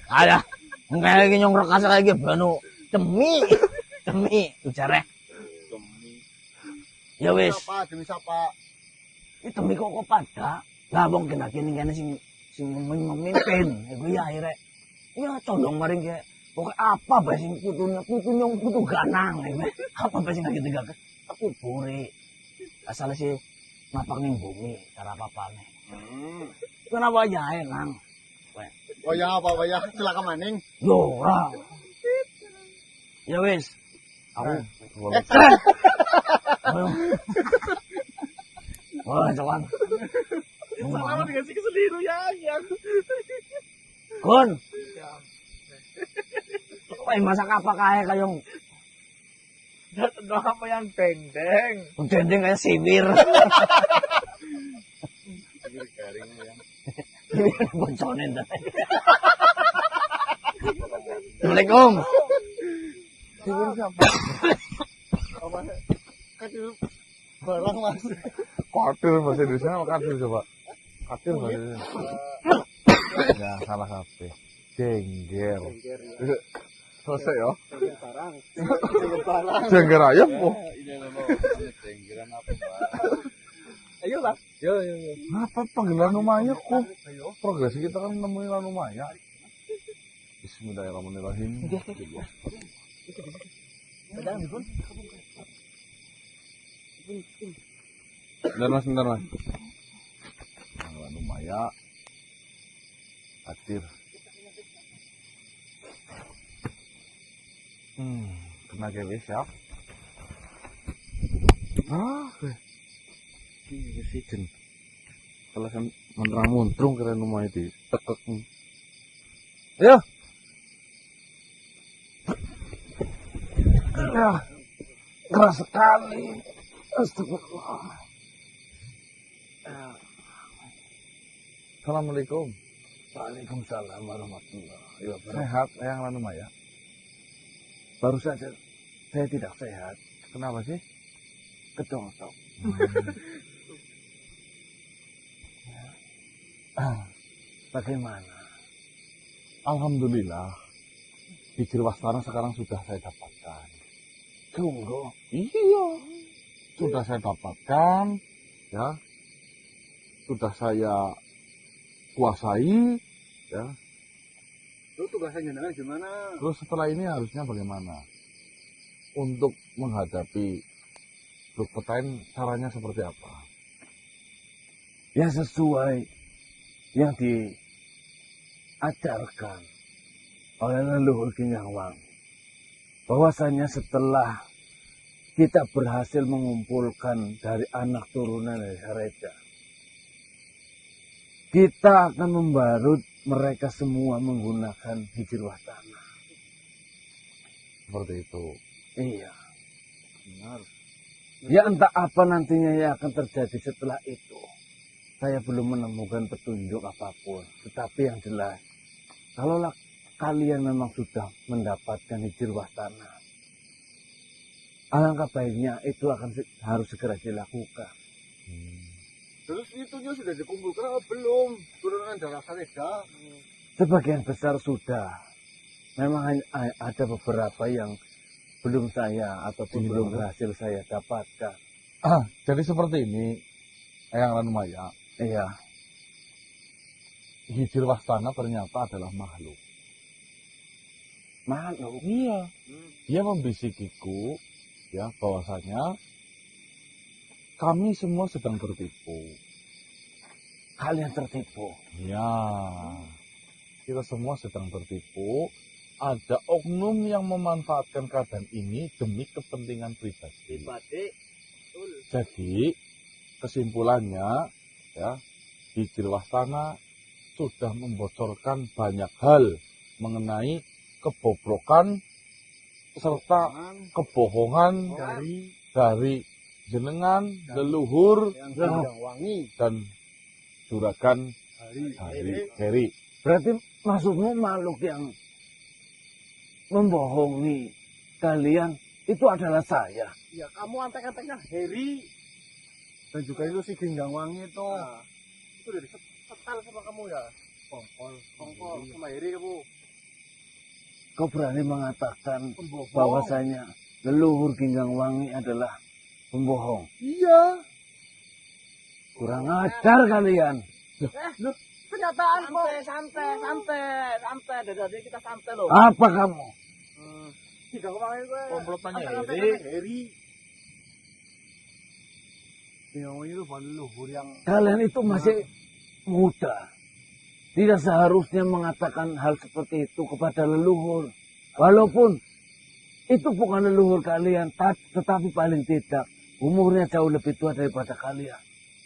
Ada kayak lagi nyong rekas kayak gitu banu demi ujareh. Ya wis. Demi siapa? Itu demi kok pada. Lah wong kena kene sing memimpin. Iku ya akhirnya ya condong maring ke pokok apa bae sing putunya putu ganang apa bae sing gitu gak kubure. Asal sih napak ning bumi cara apa-apane. Kenapa aja nang? Wayang apa wayang celaka maning? Yo ora. Ya wis. Aku wah, jalan. Sama dikasih keseliru ya. Kun. Kok masak apa kayong Doa apa yang dendeng? dendeng kayak siwir. Garing ya. Bonconin dah. Assalamualaikum. siwir siapa? Apa? Kadir barang mas. Kadir bahasa Indonesia apa kadir coba? Kadir bahasa Indonesia. Ya, salah kabeh. Jengger. Selesai ya. Barang. Jengger ayam kok. Ini loh, jenggiran apa, Pak? Ayo lah. Yo. Apa panggilan rumahnya kok? Progresi kita kan nemuin rumahnya. Bismillahirrahmanirrahim. Bentar mas. Maya. Atir. Kena gewes ya. Ini sih jen. Kalau kan muntrung keren rumah itu tekek. Ayo. Ya, keras sekali. Astagfirullah. Assalamualaikum. Waalaikumsalam warahmatullahi wabarakatuh. Sehat, Eyang Lanu Maya? Baru saja saya tidak sehat, Kenapa sih? kedongsok. Bagaimana? Alhamdulillah. Hijir Wastana sekarang sudah saya dapatkan. Sungguh, Iya. Sudah saya dapatkan. Ya. Sudah saya kuasai. Ya. Lu tugasnya jenengan gimana? Terus setelah ini harusnya bagaimana? Untuk menghadapi Blok Petain caranya seperti apa? ya sesuai yang diajarkan oleh leluhur Kinyangwang. Bahwasanya setelah kita berhasil mengumpulkan dari anak turunan dari Hareja, kita akan membarut mereka semua menggunakan hijir wastana. Seperti itu. Iya. Benar. Ya entah apa nantinya yang akan terjadi setelah itu. Saya belum menemukan petunjuk apapun. Tetapi yang jelas, kalaulah kalian memang sudah mendapatkan hijir wastana, alangkah baiknya itu harus segera dilakukan. Terus itunya sudah dikumpulkan apa belum? Turunan darah Sareda. Sebagian besar sudah. Memang ada beberapa yang belum saya ataupun belum berhasil saya dapatkan. Jadi seperti ini, Eyang Lanu Maya. Iya. Hijir Wastana ternyata adalah makhluk. Makhluk. Iya. Dia membisikiku ya bahwasanya kami semua sedang tertipu. Kalian tertipu. Ya. Kita semua sedang tertipu. Ada oknum yang memanfaatkan keadaan ini demi kepentingan pribadi. Jadi kesimpulannya ya di Jirwastana sudah membocorkan banyak hal mengenai kebobrokan serta kebohongan dari jenengan, leluhur, yang wangi dan juragan Heri. Berarti maksudmu makhluk yang membohongi kalian itu adalah saya. ya kamu antek-anteknya Heri dan juga itu si Genggang Wangi itu dari setal sama kamu ya kongkol sama Heri kamu Kau berani mengatakan pembohong. bahwasanya leluhur Genggang Wangi adalah pembohong. Iya. Kurang ajar kalian. Kenyataan kok. Santai. Dari kita santai loh. Apa kamu? Tidak kemarin gue. Komplotannya Heri. Yang itu leluhur yang Kalian itu masih muda. Tidak seharusnya mengatakan hal seperti itu kepada leluhur. Walaupun itu bukan leluhur kalian, tetapi paling tidak umurnya jauh lebih tua daripada kalian.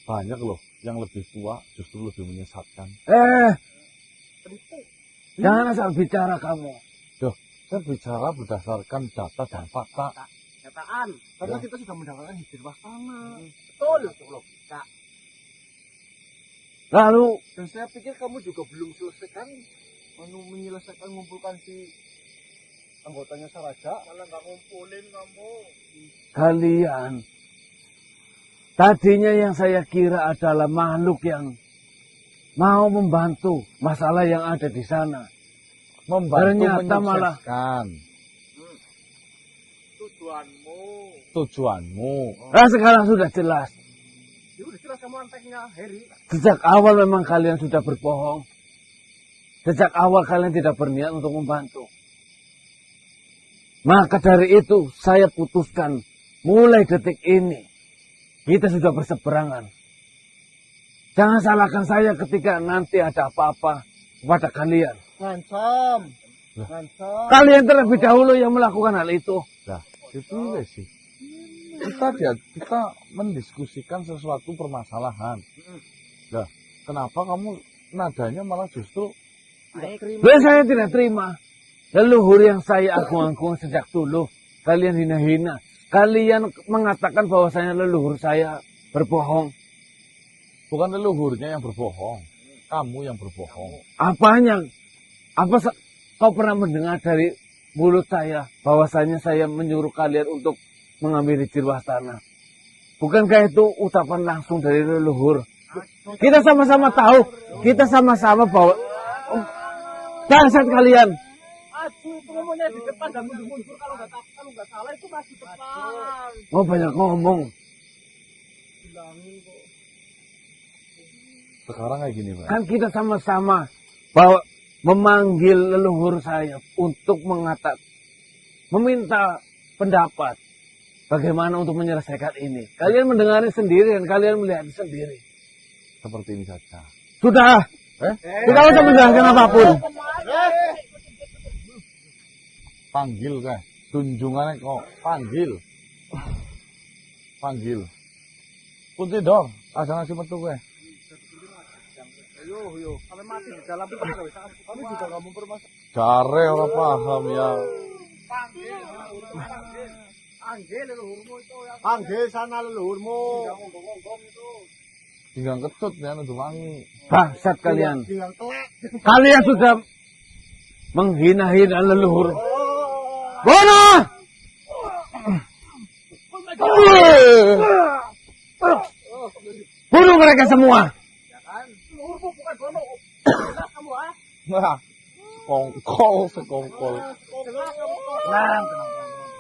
Banyak loh yang lebih tua justru lebih menyesatkan. Jangan asal bicara kamu. Saya bicara berdasarkan data dan fakta. kenyataan. Karena Ya. kita sudah mendapatkan hijir wastana. Betul. Lalu Dan saya pikir kamu juga belum selesaikan menyelesaikan mengumpulkan si anggotanya Saraja. Malah nggak ngumpulin kamu. kalian, tadinya yang saya kira adalah makhluk yang mau membantu masalah yang ada di sana. Membantu Ternyata malah menyukseskan tujuanmu. Nah, sekarang sudah jelas. Ya udah jelas kamu anteknya Heri. Sejak awal memang kalian sudah berbohong. Sejak awal kalian tidak berniat untuk membantu. Maka dari itu saya putuskan mulai detik ini kita sudah berseberangan. Jangan salahkan saya ketika nanti ada apa-apa kepada kalian. Ngancam. Kalian terlebih dahulu yang melakukan hal itu. Nah, itu sih. Kita mendiskusikan sesuatu permasalahan. Nah, kenapa kamu nadanya malah justru Saya tidak terima. Leluhur yang saya agung-agung sejak dulu. Kalian hina-hina. Kalian mengatakan bahwasanya leluhur saya berbohong. bukan leluhurnya yang berbohong, kamu yang berbohong. Apanya? Kau pernah mendengar dari mulut saya bahwasanya saya menyuruh kalian untuk mengambil hijir wastana? Bukankah itu ucapan langsung dari leluhur? Kita sama-sama tahu. Kita sama-sama bahwa dasar kalian. Acu itu ngomongnya di depan dan mundur-mundur kalau nggak salah itu masih depan. Oh, banyak ngomong. Bilangin kok. Sekarang kayak gini, Pak. Kan kita sama-sama bahwa memanggil leluhur saya untuk meminta pendapat bagaimana untuk menyelesaikan ini. Kalian mendengarnya sendiri dan kalian melihat sendiri. Seperti ini saja. Sudah. Tidak usah menjelaskan apapun. Panggil kan, tunjungannya kok panggil. Kunci dong, ada ngasih metu gue. Yo, sampai mati di dalam itu nggak bisa. Kamu juga nggak mempermasalahkan. Care orang paham ya. Panggil leluhurmu itu ya. Panggil sana leluhurmu. Tinggal kecut ya, udah wangi. Bangsat kalian. Tinggal telek. Kalian sudah menghina-hina leluhur. Bunuh! Bunuh mereka semua. Leluhurmu bukan bono. Jelas kamu ah. Nah, sekongkol. Jelas kamu kok.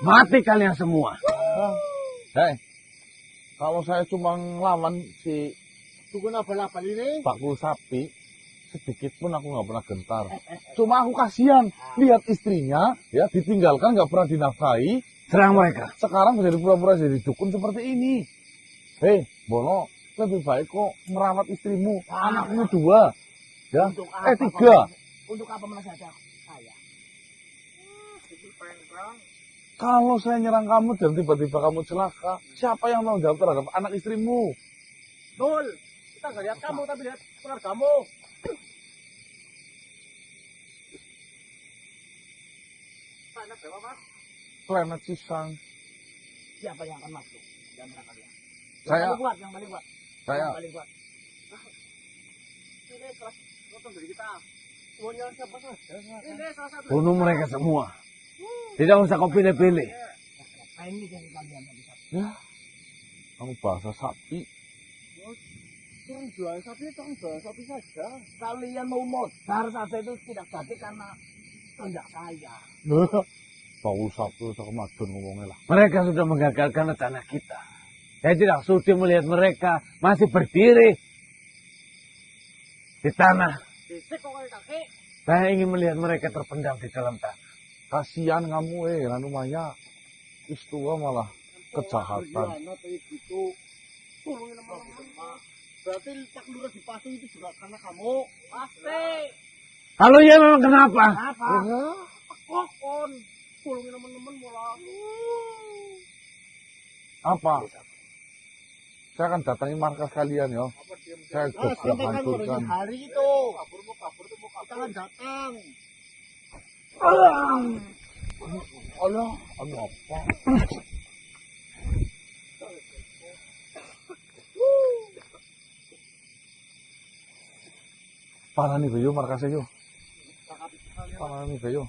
Mati kalian semua. Hei, kalau saya cuma ngelawan si Tunggu nabal-nabal ini. bakul sapi, sedikit pun aku nggak pernah gentar. Cuma aku kasihan lihat istrinya ya ditinggalkan nggak pernah dinafkahi. Serang mereka. Sekarang jadi pura-pura jadi dukun seperti ini. Hei, Bono, lebih baik kok merawat istrimu, anakmu 2, ya, Untuk apa 3. Untuk apa menasihati saya? Kalau saya nyerang kamu dan tiba-tiba kamu celaka, siapa yang tanggung jawab terhadap anak istrimu? Dul, kita nggak lihat kamu tapi lihat keluargamu. Anak berapa mas? Planet Sisang. Siapa yang akan masuk? Dan kalian. Saya, Yang paling kuat. saya, Yang paling kuat. Ini kelas nonton dari kita. Semuanya siapa saja? Ini salah satu. Bunuh mereka semua. Tidak usah kau pilih-pilih. Nah ini yang kalian bisa. ya, kamu bahasa sapi. Jangan jual sapi saja. Kalian mau modar saja itu tidak jadi karena kehendak saya. Bau sapi, udah kemadun ngomongnya lah. Mereka sudah menggagalkan rencana kita. Saya tidak sudi melihat mereka masih berdiri di tanah. Besek kok kaki. Saya ingin melihat mereka terpendam di dalam tanah. Kasihan kamu, Ranu Maya. Istua malah kejahatan. Anak kayak gitu. Tolongin teman-teman. Berarti Pak Lurah dipasung itu juga karena kamu. Pasti. Kalau iya memang kenapa? Apa? Kokon. Tolongin teman-teman malah. Apa? Saya akan datangi markas kalian ya. Saya gebrak hancurkan. Hari itu. Kabur tuh mau kita kan datang. Allah, anu apa? Parah nih Bayu markasnya yuk. Parah nih Bayu.